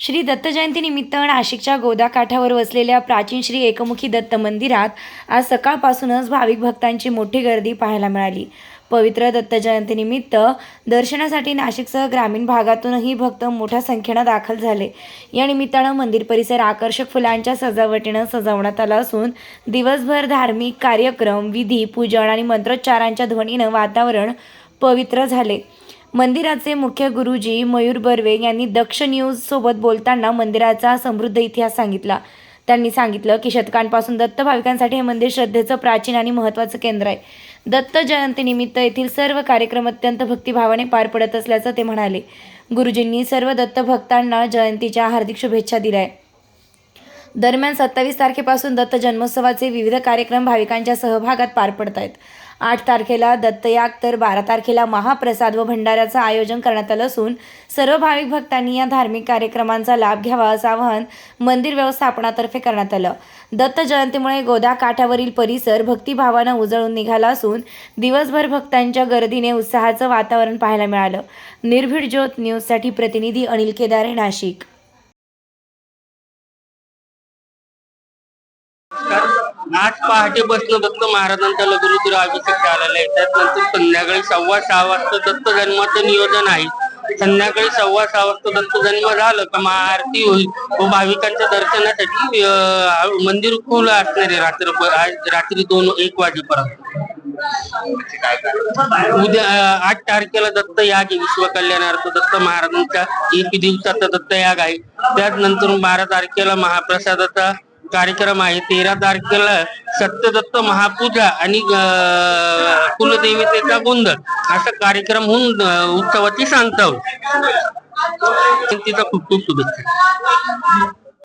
श्री दत्त जयंतीनिमित्त नाशिकच्या गोदाकाठावर वसलेल्या प्राचीन श्री एकमुखी दत्त मंदिरात आज सकाळपासूनच भाविक भक्तांची मोठी गर्दी पाहायला मिळाली। पवित्र दत्त जयंतीनिमित्त दर्शनासाठी नाशिकसह ग्रामीण भागातूनही भक्त मोठ्या संख्येने दाखल झाले। या निमित्तानं मंदिर परिसर आकर्षक फुलांच्या सजावटीनं सजवण्यात आला असून दिवसभर धार्मिक कार्यक्रम, विधी, पूजन आणि मंत्रोच्चारांच्या ध्वनीनं वातावरण पवित्र झाले। मंदिराचे मुख्य गुरुजी मयूर बर्वे यांनी दक्ष न्यूज सोबत बोलताना मंदिराचा समृद्ध इतिहास सांगितला। त्यांनी सांगितलं की शतकांपासून दत्त भाविकांसाठी हे मंदिर श्रद्धेचं प्राचीन आणि महत्त्वाचं केंद्र आहे। दत्त जयंतीनिमित्त येथील सर्व कार्यक्रम अत्यंत भक्तिभावाने पार पडत असल्याचं ते म्हणाले। गुरुजींनी सर्व दत्त भक्तांना जयंतीच्या हार्दिक शुभेच्छा दिल्या आहेत। दरम्यान 27 तारखेपासून दत्त जन्मोत्सवाचे विविध कार्यक्रम भाविकांच्या सहभागात पार पडत आहेत। 8 तारखेला दत्तयाग तर 12 तारखेला महाप्रसाद व भंडाऱ्याचं आयोजन करण्यात आलं असून सर्व भाविक भक्तांनी या धार्मिक कार्यक्रमांचा लाभ घ्यावा असं आवाहन मंदिर व्यवस्थापनातर्फे करण्यात आलं। दत्त जयंतीमुळे गोदाकाठावरील परिसर भक्तिभावानं उजळून निघाला असून दिवसभर भक्तांच्या गर्दीने उत्साहाचं वातावरण पाहायला मिळालं। निर्भीड ज्योत न्यूजसाठी प्रतिनिधी अनिल केदारे, नाशिक। आज पहाटे बसणं दत्त महाराजांचा लघुरुद्र अभिषेक झालेला आहे। त्यानंतर संध्याकाळी 6:15 वाजता दत्त जन्माचं नियोजन आहे। संध्याकाळी 6:15 वाजता दत्त जन्म झालं का महाआरती होईल व भाविकांच्या दर्शनासाठी मंदिर खुलं असणार आहे रात्री 2-1 वाजेपर्यंत। उद्या 8 तारखेला दत्त याग विश्व कल्याणार्थ दत्त महाराजांचा 1 दिवसाचा दत्त याग आहे। त्यानंतर 12 तारखेला महाप्रसादाचा कार्यक्रम आहे। 13 तारखेला सत्यदत्त महापूजा आणि कुलदेवतेचा गोंधळ असा कार्यक्रम होऊन उत्सवाची सांगता होईल। तिचा खूप खूप शुभेच्छा।